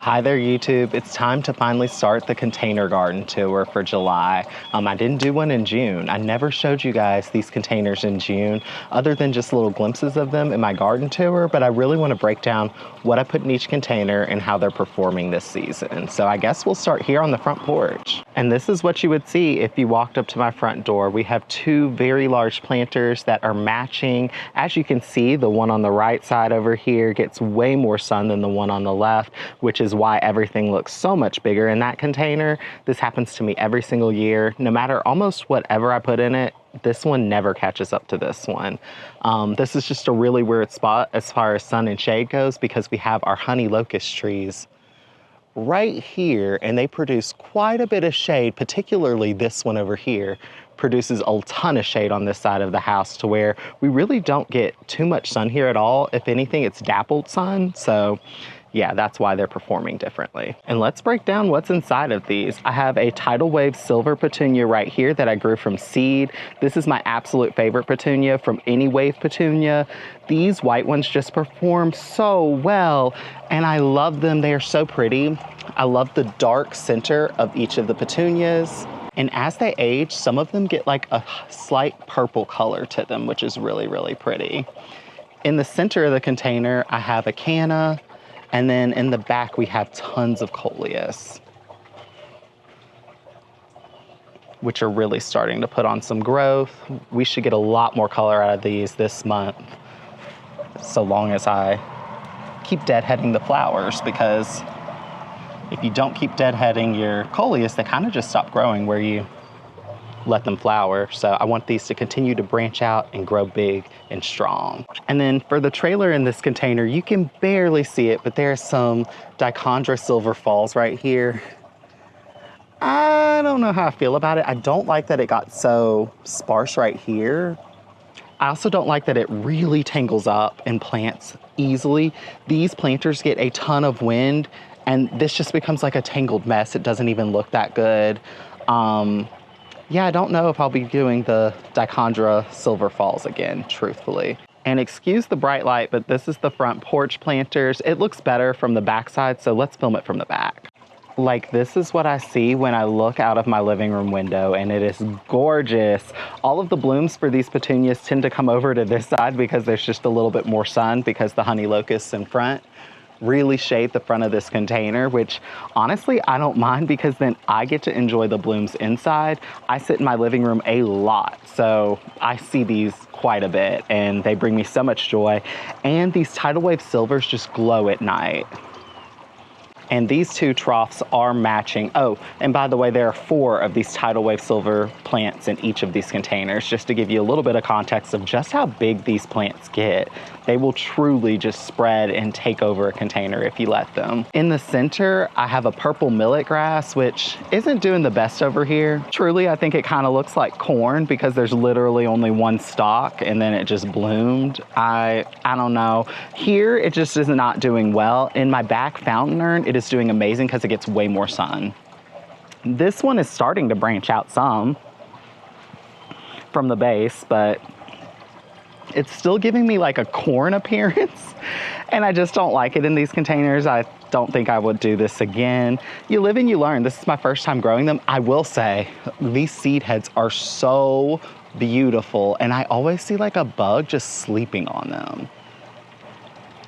Hi there, YouTube. It's time to finally start the container garden tour for July. I didn't do one in June. I never showed you guys these containers in June, other than just little glimpses of them in my garden tour, but I really want to break down what I put in each container and how they're performing this season. So I guess we'll start here on the front porch. And this is what you would see if you walked up to my front door. We have two very large planters that are matching. As you can see, the one on the right side over here gets way more sun than the one on the left, which is why everything looks so much bigger in that container. This happens to me every single year. No matter almost whatever I put in it, this one never catches up to this one. This is just a really weird spot as far as sun and shade goes, because we have our honey locust trees right here, and they produce quite a bit of shade. Particularly this one over here produces a ton of shade on this side of the house, to where we really don't get too much sun here at all. If anything, it's dappled sun. So yeah, that's why they're performing differently. And let's break down what's inside of these. I have a Tidal Wave Silver Petunia right here that I grew from seed. This is my absolute favorite Petunia from any wave Petunia. These white ones just perform so well, and I love them. They are so pretty. I love the dark center of each of the Petunias. And as they age, some of them get like a slight purple color to them, which is really, really pretty. In the center of the container, I have a canna. And then in the back, we have tons of coleus, which are really starting to put on some growth. We should get a lot more color out of these this month, so long as I keep deadheading the flowers, because if you don't keep deadheading your coleus, they kind of just stop growing where you let them flower. So I want these to continue to branch out and grow big and strong. And then for the trailer in this container, you can barely see it, but there's some Dichondra silver falls right here. I don't know how I feel about it. I don't like that it got so sparse right here. I also don't like that it really tangles up and plants easily. These planters get a ton of wind, and this just becomes like a tangled mess. It doesn't even look that good. Yeah, I don't know if I'll be doing the Dichondra Silver Falls again, truthfully. And excuse the bright light, but this is the front porch planters. It looks better from the back side, so let's film it from the back. Like, this is what I see when I look out of my living room window, and it is gorgeous. All of the blooms for these petunias tend to come over to this side because there's just a little bit more sun, because the honey locusts in front really shade the front of this container, which honestly I don't mind, because then I get to enjoy the blooms inside. I sit in my living room a lot, so I see these quite a bit, and they bring me so much joy. And these Tidal Wave Silvers just glow at night. And these two troughs are matching. Oh, and by the way, there are 4 of these Tidal Wave Silver plants in each of these containers, just to give you a little bit of context of just how big these plants get. They will truly just spread and take over a container if you let them. In the center, I have a purple millet grass, which isn't doing the best over here. Truly, I think it kind of looks like corn, because there's literally only one stalk and then it just bloomed. I don't know. Here, it just is not doing well. In my back fountain urn, it is doing amazing because it gets way more sun. This one is starting to branch out some from the base, but it's still giving me like a corn appearance, and I just don't like it in these containers. I don't think I would do this again. You live and you learn. This is my first time growing them. I will say these seed heads are so beautiful, and I always see like a bug just sleeping on them.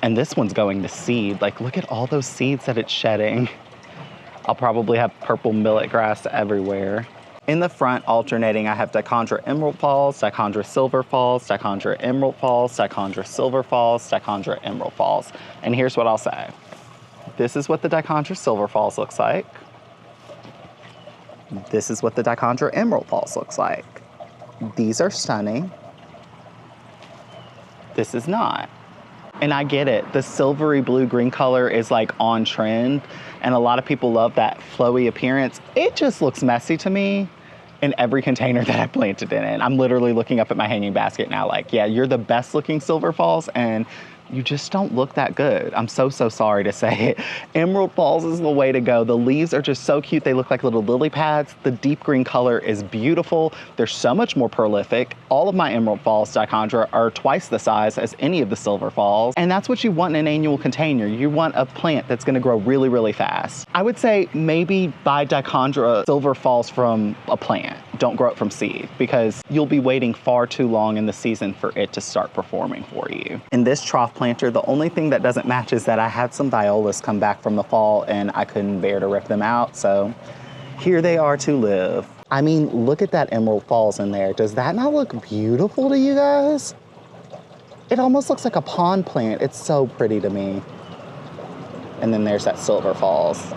And this one's going to seed. Like, look at all those seeds that it's shedding. I'll probably have purple millet grass everywhere. In the front, alternating, I have Dichondra Emerald Falls, Dichondra Silver Falls, Dichondra Emerald Falls, Dichondra Silver Falls, Dichondra Emerald Falls. And here's what I'll say. This is what the Dichondra Silver Falls looks like. This is what the Dichondra Emerald Falls looks like. These are stunning. This is not. And I get it. The silvery blue-green color is like on trend, and a lot of people love that flowy appearance. It just looks messy to me in every container that I planted it in. I'm literally looking up at my hanging basket now like, yeah, you're the best looking Silver Falls, and you just don't look that good. I'm so sorry to say it. Emerald Falls is the way to go. The leaves are just so cute. They look like little lily pads. The deep green color is beautiful. They're so much more prolific. All of my Emerald Falls Dichondra are twice the size as any of the Silver Falls. And that's what you want in an annual container. You want a plant that's gonna grow really, really fast. I would say maybe buy Dichondra Silver Falls from a plant. Don't grow it from seed, because you'll be waiting far too long in the season for it to start performing for you. In this Trough planter, the only thing that doesn't match is that I had some violas come back from the fall and I couldn't bear to rip them out, so here they are to live. I mean, look at that Emerald Falls in there. Does that not look beautiful to you guys? It almost looks like a pond plant. It's so pretty to me. And then there's that Silver Falls.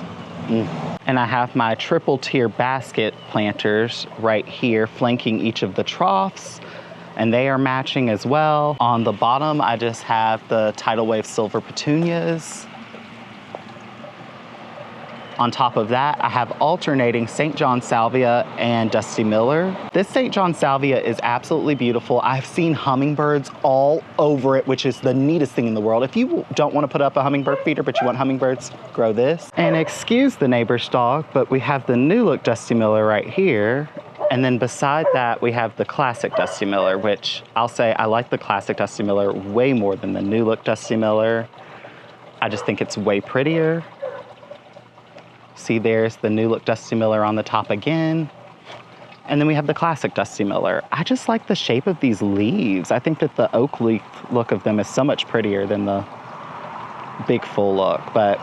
And I have my triple tier basket planters right here flanking each of the troughs, and they are matching as well. On the bottom, I just have the Tidal Wave Silver Petunias. On top of that, I have alternating St. John Salvia and Dusty Miller. This St. John Salvia is absolutely beautiful. I've seen hummingbirds all over it, which is the neatest thing in the world. If you don't want to put up a hummingbird feeder, but you want hummingbirds, grow this. And excuse the neighbor's dog, but we have the new look Dusty Miller right here. And then beside that, we have the classic Dusty Miller, which I'll say I like the classic Dusty Miller way more than the new look Dusty Miller. I just think it's way prettier. See, there's the new look Dusty Miller on the top again. And then we have the classic Dusty Miller. I just like the shape of these leaves. I think that the oak leaf look of them is so much prettier than the big full look, but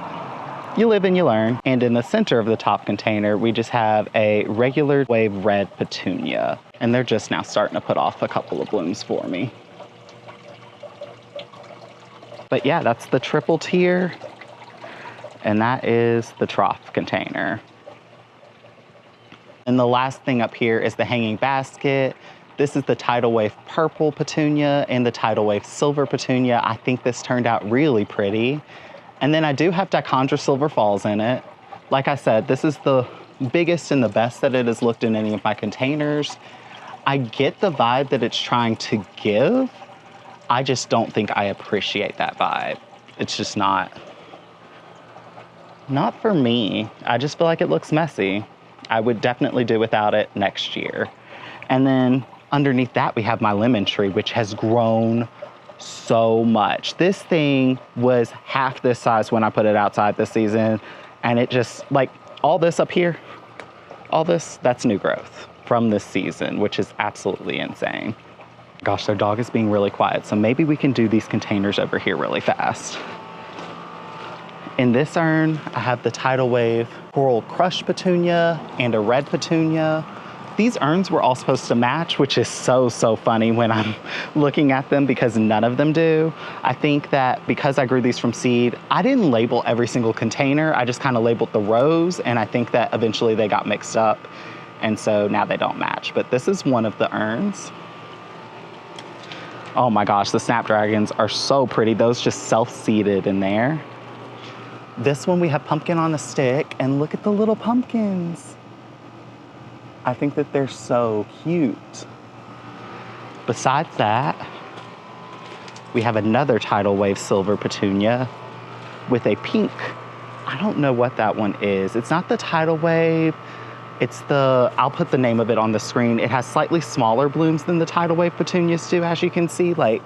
you live and you learn. And in the center of the top container, we just have a regular wave red petunia. And they're just now starting to put off a couple of blooms for me. But yeah, that's the triple tier. And that is the Trough container. And the last thing up here is the hanging basket. This is the Tidal Wave Purple Petunia and the Tidal Wave Silver Petunia. I think this turned out really pretty. And then I do have Dichondra Silver Falls in it. Like I said, this is the biggest and the best that it has looked in any of my containers. I get the vibe that it's trying to give. I just don't think I appreciate that vibe. It's just not for me. I just feel like it looks messy. I would definitely do without it next year. And then underneath that, we have my lemon tree, which has grown so much. This thing was half this size when I put it outside this season. And it just, like, all this up here, all this, that's new growth from this season, which is absolutely insane. Gosh, their dog is being really quiet. So maybe we can do these containers over here really fast. In this urn, I have the Tidal Wave Coral Crush Petunia and a red petunia. These urns were all supposed to match, which is so funny when I'm looking at them because none of them do. I think that because I grew these from seed, I didn't label every single container. I just kind of labeled the rows, and I think that eventually they got mixed up, and so now they don't match. But this is one of the urns. Oh my gosh, the snapdragons are so pretty. Those just self-seeded in there. This one we have pumpkin on a stick, and look at the little pumpkins. I think that they're so cute. Besides that, we have another Tidal Wave Silver Petunia with a pink. I don't know what that one is. It's not the Tidal Wave. It's the, I'll put the name of it on the screen. It has slightly smaller blooms than the Tidal Wave Petunias do, as you can see, like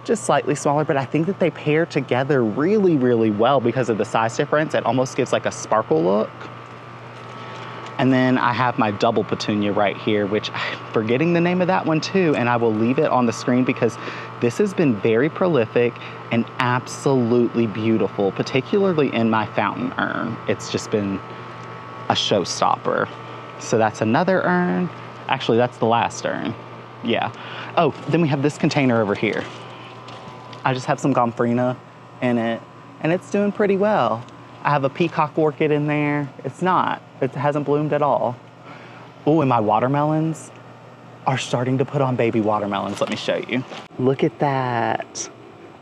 just slightly smaller, but I think that they pair together really well because of the size difference. It almost gives like a sparkle look. And then I have my double petunia right here, which I'm forgetting the name of that one too, and I will leave it on the screen because this has been very prolific and absolutely beautiful, particularly in my fountain urn. It's just been a showstopper. So that's another urn. Actually, that's the last urn. Yeah. Oh, then we have this container over here. I just have some gomphrena in it, and it's doing pretty well. I have a peacock orchid in there. It hasn't bloomed at all. Oh, and my watermelons are starting to put on baby watermelons. Let me show you. Look at that.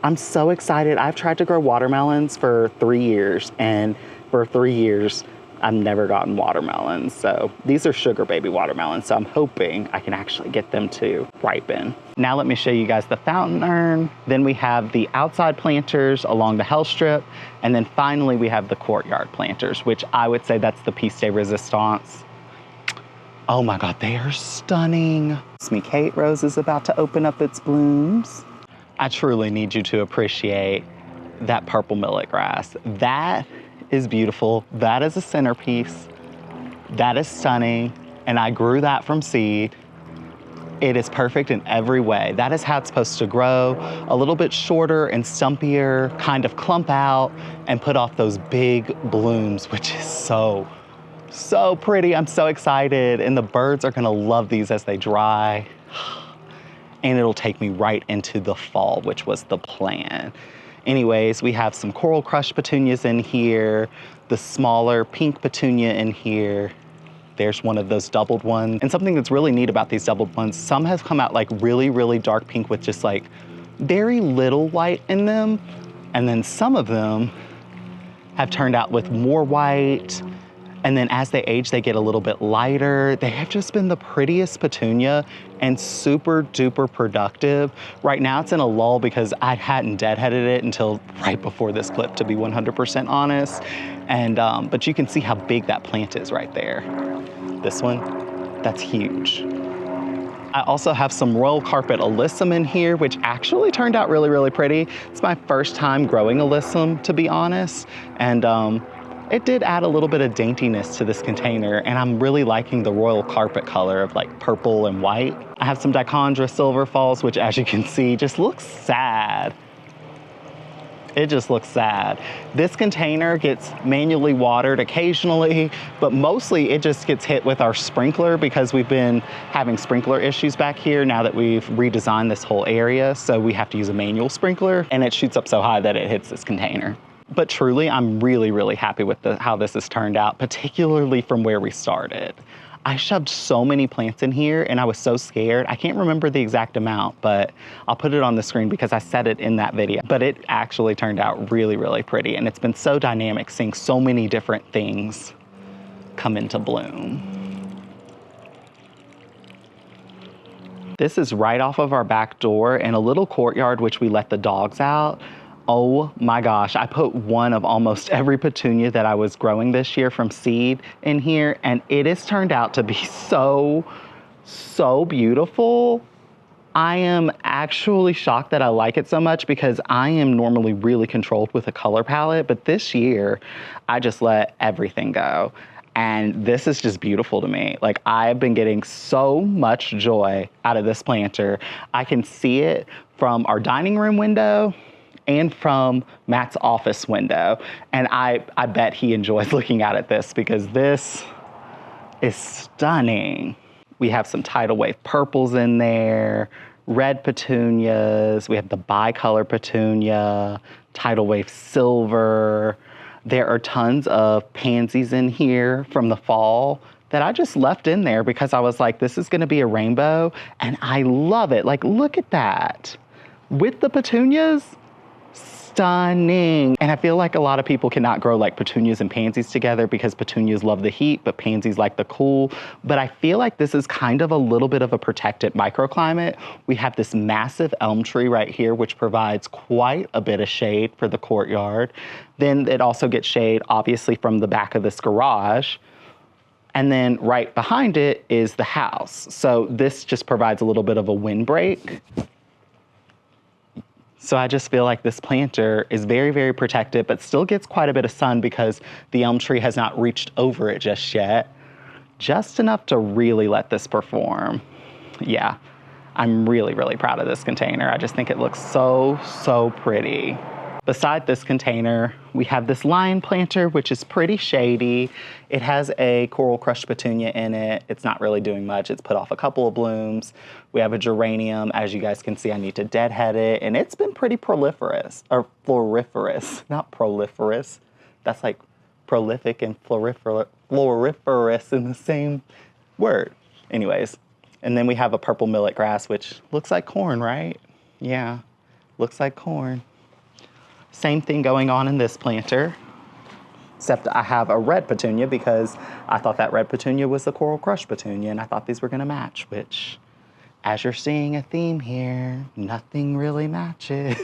I'm so excited. I've tried to grow watermelons for 3 years, and for 3 years, I've never gotten watermelons. So these are sugar baby watermelons. So I'm hoping I can actually get them to ripen. Now let me show you guys the fountain urn. Then we have the outside planters along the hell strip. And then finally we have the courtyard planters, which I would say that's the piece de resistance. Oh my God, they are stunning. Smee Kate Rose is about to open up its blooms. I truly need you to appreciate that purple millet grass. That is beautiful. That is a centerpiece. That is stunning. And I grew that from seed. It is perfect in every way. That is how it's supposed to grow. A little bit shorter and stumpier, kind of clump out and put off those big blooms, which is so pretty. I'm so excited. And the birds are gonna love these as they dry. And it'll take me right into the fall, which was the plan. Anyways, we have some coral crush petunias in here, the smaller pink petunia in here. There's one of those doubled ones. And something that's really neat about these doubled ones, some have come out like really, really dark pink with just like very little white in them. And then some of them have turned out with more white. And then as they age, they get a little bit lighter. They have just been the prettiest petunia and super duper productive. Right now it's in a lull because I hadn't deadheaded it until right before this clip, to be 100% honest. And, but you can see how big that plant is right there. This one, that's huge. I also have some royal carpet alyssum in here, which actually turned out really, really pretty. It's my first time growing alyssum, to be honest. And, it did add a little bit of daintiness to this container, and I'm really liking the royal carpet color of like purple and white. I have some Dichondra silver falls, which as you can see, just looks sad. It just looks sad. This container gets manually watered occasionally, but mostly it just gets hit with our sprinkler because we've been having sprinkler issues back here now that we've redesigned this whole area. So we have to use a manual sprinkler, and it shoots up so high that it hits this container. But truly, I'm really, really happy with how this has turned out, particularly from where we started. I shoved so many plants in here and I was so scared. I can't remember the exact amount, but I'll put it on the screen because I said it in that video. But it actually turned out really, really pretty. And it's been so dynamic seeing so many different things come into bloom. This is right off of our back door in a little courtyard, which we let the dogs out. Oh my gosh, I put one of almost every petunia that I was growing this year from seed in here, and it has turned out to be so beautiful. I am actually shocked that I like it so much because I am normally really controlled with a color palette, but this year I just let everything go. And this is just beautiful to me. Like, I've been getting so much joy out of this planter. I can see it from our dining room window and from Matt's office window. And I bet he enjoys looking out at this because this is stunning. We have some tidal wave purples in there, red petunias. We have the bicolor petunia, tidal wave silver. There are tons of pansies in here from the fall that I just left in there because I was like, this is gonna be a rainbow, and I love it. Like, look at that. With the petunias, stunning. And I feel like a lot of people cannot grow like petunias and pansies together because petunias love the heat, but pansies like the cool. But I feel like this is kind of a little bit of a protected microclimate. We have this massive elm tree right here, which provides quite a bit of shade for the courtyard. Then it also gets shade, obviously, from the back of this garage. And then right behind it is the house. So this just provides a little bit of a windbreak. So I just feel like this planter is very, very protected, but still gets quite a bit of sun because the elm tree has not reached over it just yet. Just enough to really let this perform. Yeah, I'm really, really proud of this container. I just think it looks so pretty. Beside this container, we have this lion planter, which is pretty shady. It has a coral crushed petunia in it. It's not really doing much. It's put off a couple of blooms. We have a geranium. As you guys can see, I need to deadhead it, and it's been pretty proliferous, or floriferous, not proliferous. That's like prolific and floriferous in the same word. Anyways, and then we have a purple millet grass, which looks like corn, right? Yeah, looks like corn. Same thing going on in this planter. Except I have a red petunia because I thought that red petunia was the Coral Crush petunia, and I thought these were gonna match, which, as you're seeing a theme here, nothing really matches.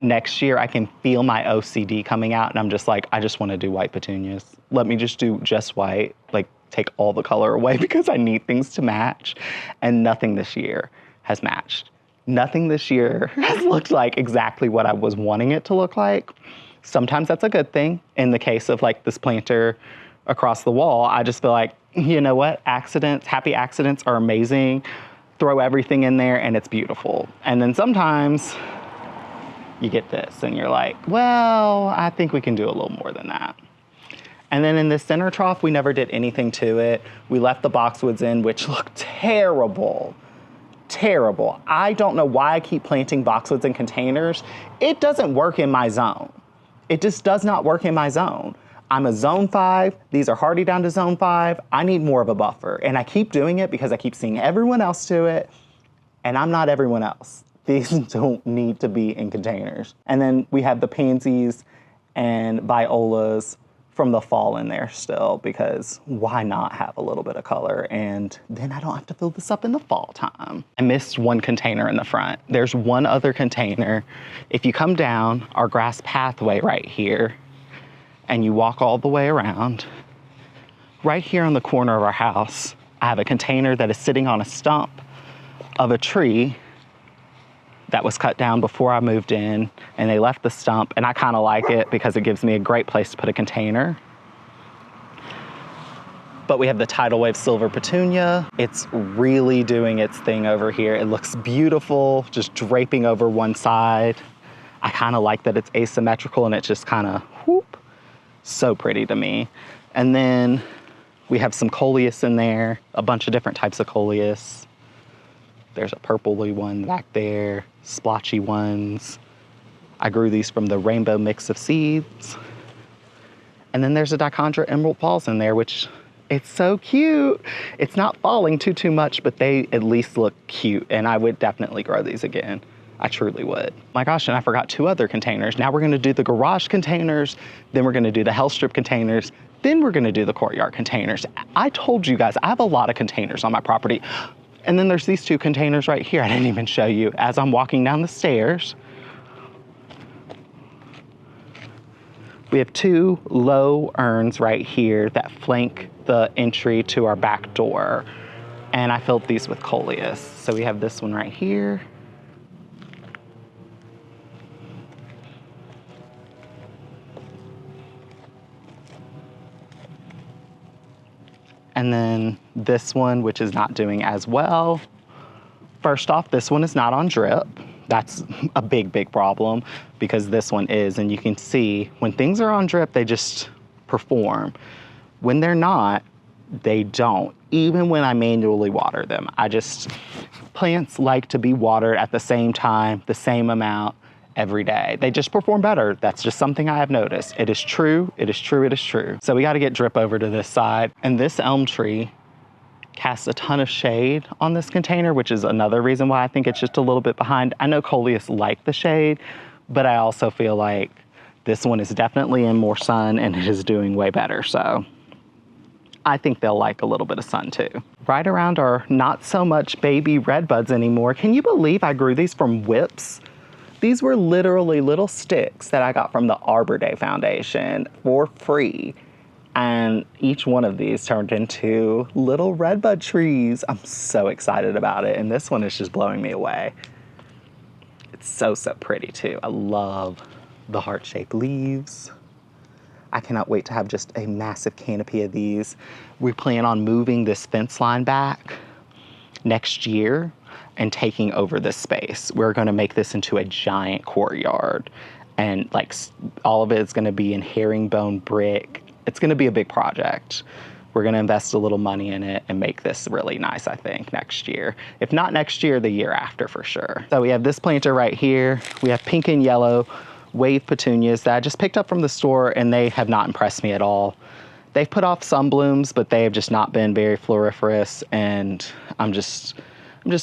Next year, I can feel my OCD coming out, and I'm just like, I just wanna do white petunias. Let me just do just white, like take all the color away because I need things to match, and nothing this year has matched. Nothing this year has looked like exactly what I was wanting it to look like. Sometimes that's a good thing. In the case of like this planter across the wall, I just feel like, you know what, accidents, happy accidents are amazing. Throw everything in there and it's beautiful. And then sometimes you get this and you're like, well, I think we can do a little more than that. And then in this center trough, we never did anything to it. We left the boxwoods in, which looked terrible. Terrible. I don't know why I keep planting boxwoods in containers. It doesn't work in my zone. It just does not work in my zone. I'm a zone 5. These are hardy down to zone 5. I need more of a buffer. And I keep doing it because I keep seeing everyone else do it. And I'm not everyone else. These don't need to be in containers. And then we have the pansies and violas from the fall in there still, because why not have a little bit of color? And then I don't have to fill this up in the fall time. I missed one container in the front. There's one other container. If you come down our grass pathway right here and you walk all the way around, right here on the corner of our house, I have a container that is sitting on a stump of a tree that was cut down before I moved in, and they left the stump, and I kind of like it because it gives me a great place to put a container. But we have the Tidal Wave Silver Petunia. It's really doing its thing over here. It looks beautiful, just draping over one side. I kind of like that it's asymmetrical and it's just kind of whoop, so pretty to me. And then we have some coleus in there, a bunch of different types of coleus. There's a purpley one back there, splotchy ones. I grew these from the rainbow mix of seeds. And then there's a Dichondra emerald falls in there, which it's so cute. It's not falling too much, but they at least look cute. And I would definitely grow these again. I truly would. My gosh, and I forgot 2 other containers. Now we're gonna do the garage containers, then we're gonna do the hell strip containers, then we're gonna do the courtyard containers. I told you guys, I have a lot of containers on my property. And then there's these 2 containers right here. I didn't even show you. As I'm walking down the stairs, we have 2 low urns right here that flank the entry to our back door. And I filled these with coleus. So we have this one right here. And then this one, which is not doing as well. First off, this one is not on drip. That's a big problem because this one is, and you can see when things are on drip, they just perform. When they're not, they don't, even when I manually water them. Plants like to be watered at the same time, the same amount every day. They just perform better. That's just something I have noticed. It is true, it is true, it is true. So we gotta get drip over to this side. And this elm tree casts a ton of shade on this container, which is another reason why I think it's just a little bit behind. I know coleus like the shade, but I also feel like this one is definitely in more sun and it is doing way better. So I think they'll like a little bit of sun too. Right around our not so much baby red buds anymore. Can you believe I grew these from whips? These were literally little sticks that I got from the Arbor Day Foundation for free. And each one of these turned into little redbud trees. I'm so excited about it. And this one is just blowing me away. It's so pretty too. I love the heart-shaped leaves. I cannot wait to have just a massive canopy of these. We plan on moving this fence line back next year and taking over this space. We're gonna make this into a giant courtyard, and like all of it is gonna be in herringbone brick. It's gonna be a big project. We're gonna invest a little money in it and make this really nice, I think, next year. If not next year, the year after for sure. So we have this planter right here. We have pink and yellow wave petunias that I just picked up from the store, and they have not impressed me at all. They've put off some blooms, but they have just not been very floriferous, and I'm just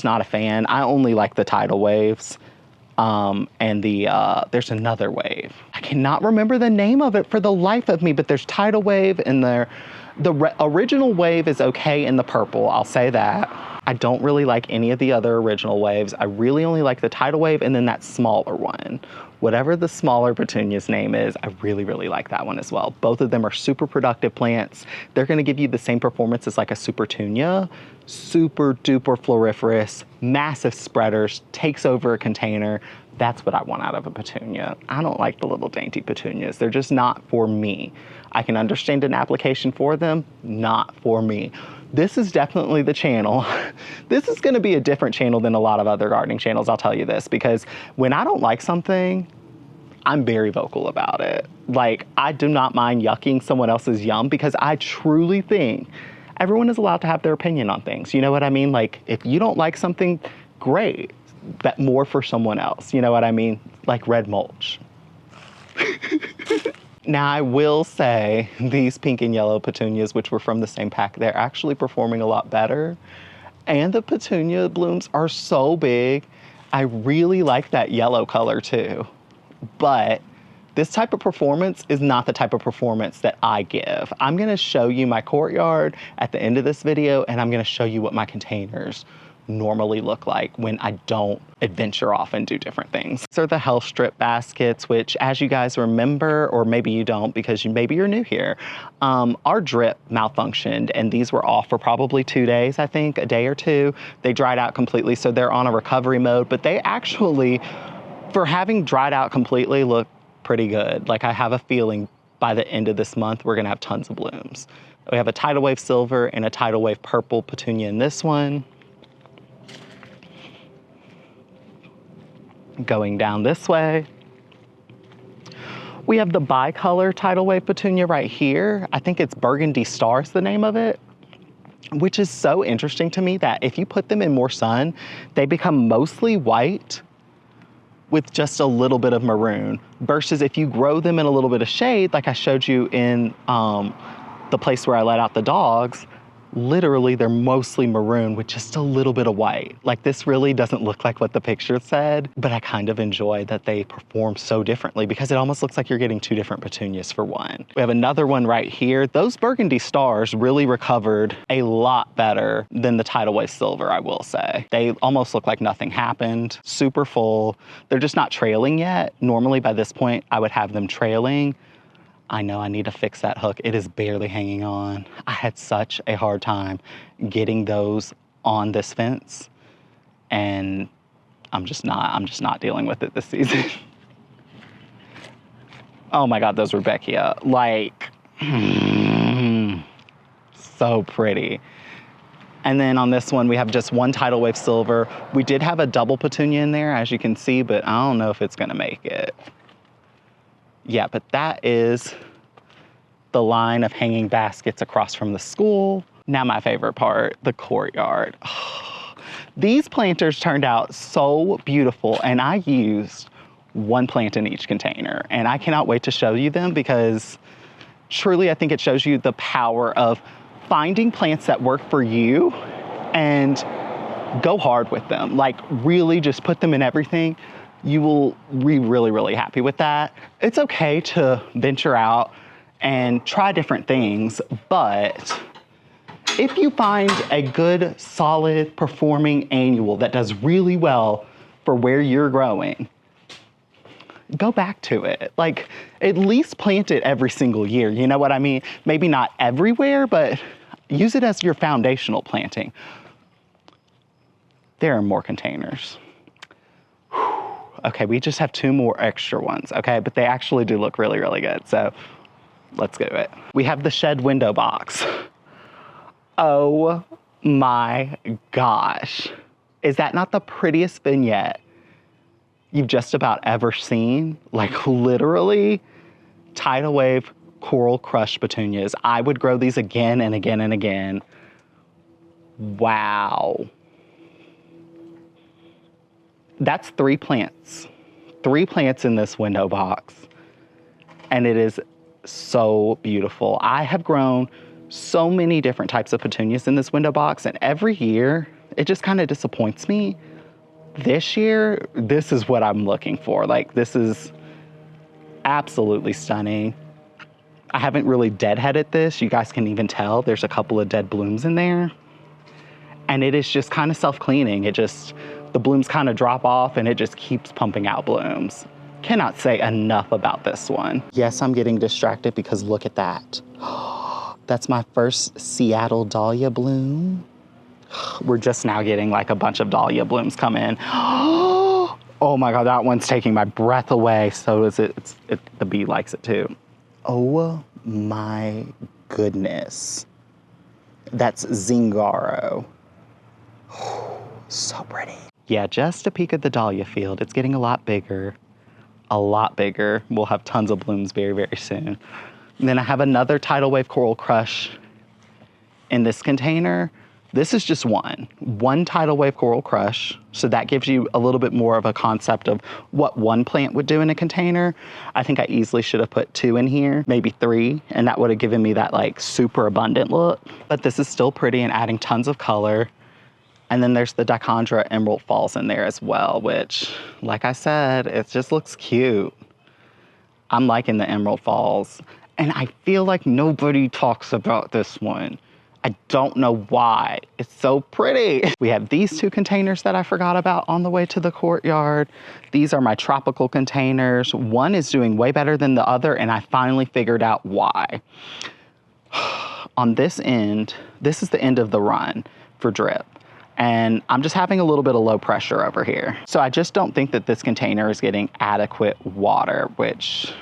not a fan. I only like the tidal waves. And there's another wave. I cannot remember the name of it for the life of me, but there's Tidal wave and the original wave is okay in the purple, I'll say that. I don't really like any of the other original waves. I really only like the Tidal wave and then that smaller one. Whatever the smaller petunia's name is, I really, really like that one as well. Both of them are super productive plants. They're gonna give you the same performance as like a Supertunia. Super duper floriferous, massive spreaders, takes over a container. That's what I want out of a petunia. I don't like the little dainty petunias. They're just not for me. I can understand an application for them, not for me. This is definitely the channel. This is gonna be a different channel than a lot of other gardening channels, I'll tell you this, because when I don't like something, I'm very vocal about it. Like, I do not mind yucking someone else's yum because I truly think everyone is allowed to have their opinion on things. You know what I mean? Like, if you don't like something, great, but more for someone else. You know what I mean? Like red mulch. Now, I will say these pink and yellow petunias, which were from the same pack, they're actually performing a lot better. And the petunia blooms are so big. I really like that yellow color too. But this type of performance is not the type of performance that I give. I'm gonna show you my courtyard at the end of this video, and I'm gonna show you what my containers normally look like when I don't adventure off and do different things. These are the health strip baskets, which, as you guys remember, or maybe you don't because maybe you're new here, our drip malfunctioned and these were off for probably 2 days, I think, a day or two. They dried out completely, so they're on a recovery mode, but they actually, for having dried out completely, look pretty good. Like, I have a feeling by the end of this month, we're gonna have tons of blooms. We have a Tidal Wave Silver and a Tidal Wave Purple petunia in this one. Going down this way, we have the bicolor Tidal Wave Petunia right here. I think it's Burgundy Star is the name of it, which is so interesting to me that if you put them in more sun, they become mostly white with just a little bit of maroon, versus if you grow them in a little bit of shade, like I showed you in the place where I let out the dogs, literally they're mostly maroon with just a little bit of white. Like, this really doesn't look like what the picture said, but I kind of enjoy that they perform so differently because it almost looks like you're getting two different petunias for one. We have another one right here. Those Burgundy Stars really recovered a lot better than the Tidal Wave Silver, I will say. They almost look like nothing happened, super full. They're just not trailing yet. Normally by this point, I would have them trailing. I know I need to fix that hook. It is barely hanging on. I had such a hard time getting those on this fence, and I'm just not dealing with it this season. Oh my God, those Rebecca, like, so pretty. And then on this one, we have just one Tidal Wave Silver. We did have a double petunia in there, as you can see, but I don't know if it's gonna make it. Yeah, but that is the line of hanging baskets across from the school. Now my favorite part, the courtyard. Oh, these planters turned out so beautiful, and I used one plant in each container, and I cannot wait to show you them because truly I think it shows you the power of finding plants that work for you and go hard with them. Like, really just put them in everything. You will be really, really happy with that. It's okay to venture out and try different things, but if you find a good, solid, performing annual that does really well for where you're growing, go back to it. Like, at least plant it every single year, you know what I mean? Maybe not everywhere, but use it as your foundational planting. There are more containers. Okay, we just have 2 more extra ones, okay? But they actually do look really, really good, so let's do it. We have the shed window box. Oh my gosh. Is that not the prettiest vignette you've just about ever seen? Like, literally, Tidal Wave Coral Crush petunias. I would grow these again and again and again. Wow. That's 3 plants. 3 plants in this window box. And it is so beautiful. I have grown so many different types of petunias in this window box, and every year it just kind of disappoints me. This year, this is what I'm looking for. Like, this is absolutely stunning. I haven't really deadheaded this. You guys can even tell there's a couple of dead blooms in there. And it is just kind of self-cleaning. The blooms kind of drop off and it just keeps pumping out blooms. Cannot say enough about this one. Yes, I'm getting distracted because look at that. That's my first Seattle dahlia bloom. We're just now getting like a bunch of dahlia blooms come in. Oh my God, that one's taking my breath away. So is it, the bee likes it too. Oh my goodness. That's Zingaro. So pretty. Yeah, just a peek at the dahlia field. It's getting a lot bigger. A lot bigger. We'll have tons of blooms very, very soon. And then I have another tidal wave coral crush in this container. This is just one tidal wave coral crush. So that gives you a little bit more of a concept of what one plant would do in a container. I think I easily should have put 2 in here, maybe 3, and that would have given me that like super abundant look. But this is still pretty and adding tons of color. And then there's the Dichondra Emerald Falls in there as well, which, like I said, it just looks cute. I'm liking the Emerald Falls. And I feel like nobody talks about this one. I don't know why. It's so pretty. We have these 2 containers that I forgot about on the way to the courtyard. These are my tropical containers. One is doing way better than the other, and I finally figured out why. On this end, this is the end of the run for drip. And I'm just having a little bit of low pressure over here. So I just don't think that this container is getting adequate water, which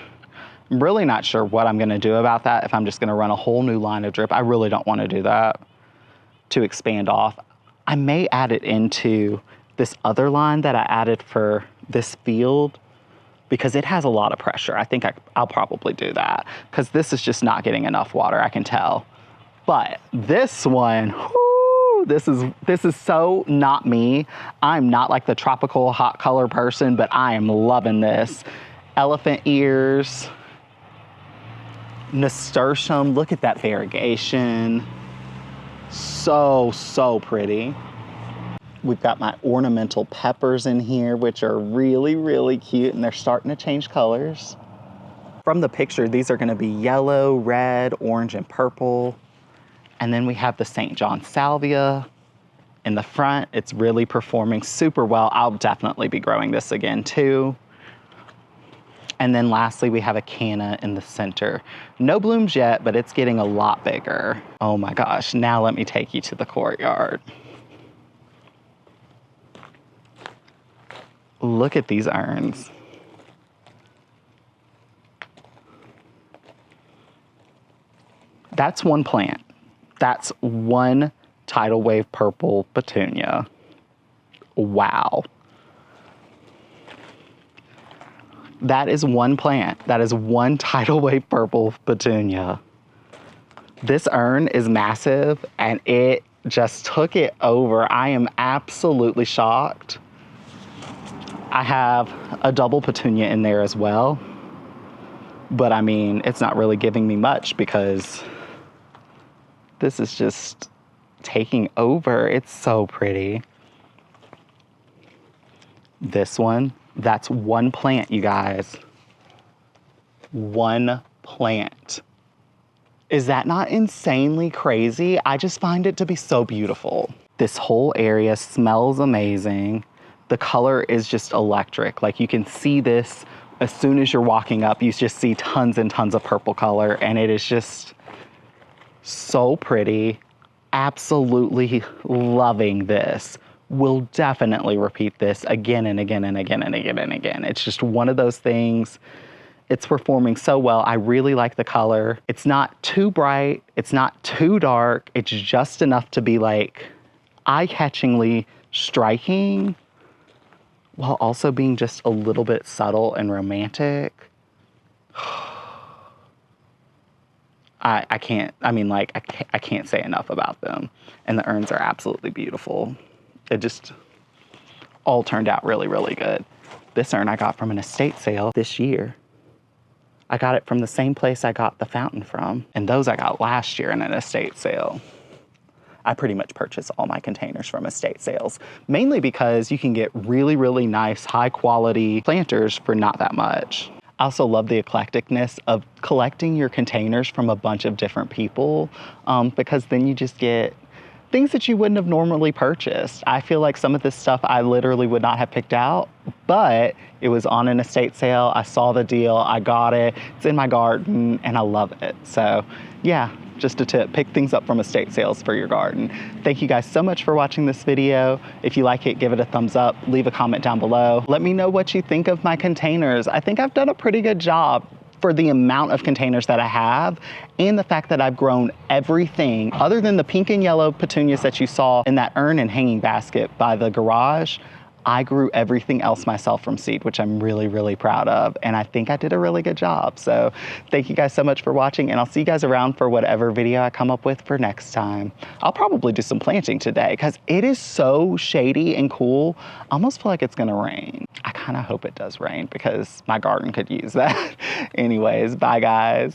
I'm really not sure what I'm gonna do about that. If I'm just gonna run a whole new line of drip, I really don't wanna do that to expand off. I may add it into this other line that I added for this field because it has a lot of pressure. I think I'll probably do that because this is just not getting enough water, I can tell. But this one, whoo, this is so not me. I'm not like the tropical hot color person, but I am loving this. Elephant ears, nasturtium, look at that variegation. So, so pretty. We've got my ornamental peppers in here, which are really, really cute, and they're starting to change colors. From the picture, these are gonna be yellow, red, orange, and purple. And then we have the St. John salvia in the front. It's really performing super well. I'll definitely be growing this again too. And then lastly, we have a canna in the center. No blooms yet, but it's getting a lot bigger. Oh my gosh, now let me take you to the courtyard. Look at these urns. That's one plant. That's one tidal wave purple petunia. Wow. That is one plant. That is one tidal wave purple petunia. This urn is massive and it just took it over. I am absolutely shocked. I have a double petunia in there as well. But I mean, it's not really giving me much because this is just taking over. It's so pretty. This one, that's one plant, you guys. One plant. Is that not insanely crazy? I just find it to be so beautiful. This whole area smells amazing. The color is just electric. Like you can see this as soon as you're walking up, you just see tons and tons of purple color, and it is just so pretty. Absolutely loving this. Will definitely repeat this again and again and again and again and again. It's just one of those things. It's performing so well. I really like the color. It's not too bright. It's not too dark. It's just enough to be like eye-catchingly striking while also being just a little bit subtle and romantic. I can't say enough about them. And the urns are absolutely beautiful. It just all turned out really, really good. This urn I got from an estate sale this year. I got it from the same place I got the fountain from. And those I got last year in an estate sale. I pretty much purchase all my containers from estate sales, mainly because you can get really, really nice, high quality planters for not that much. I also love the eclecticness of collecting your containers from a bunch of different people, because then you just get things that you wouldn't have normally purchased. I feel like some of this stuff I literally would not have picked out, but it was on an estate sale. I saw the deal, I got it, it's in my garden, and I love it. So yeah, just a tip, pick things up from estate sales for your garden. Thank you guys so much for watching this video. If you like it, give it a thumbs up, leave a comment down below. Let me know what you think of my containers. I think I've done a pretty good job for the amount of containers that I have, and the fact that I've grown everything other than the pink and yellow petunias that you saw in that urn and hanging basket by the garage. I grew everything else myself from seed, which I'm really, really proud of. And I think I did a really good job. So thank you guys so much for watching, and I'll see you guys around for whatever video I come up with for next time. I'll probably do some planting today because it is so shady and cool. I almost feel like it's gonna rain. I kind of hope it does rain because my garden could use that. Anyways, bye guys.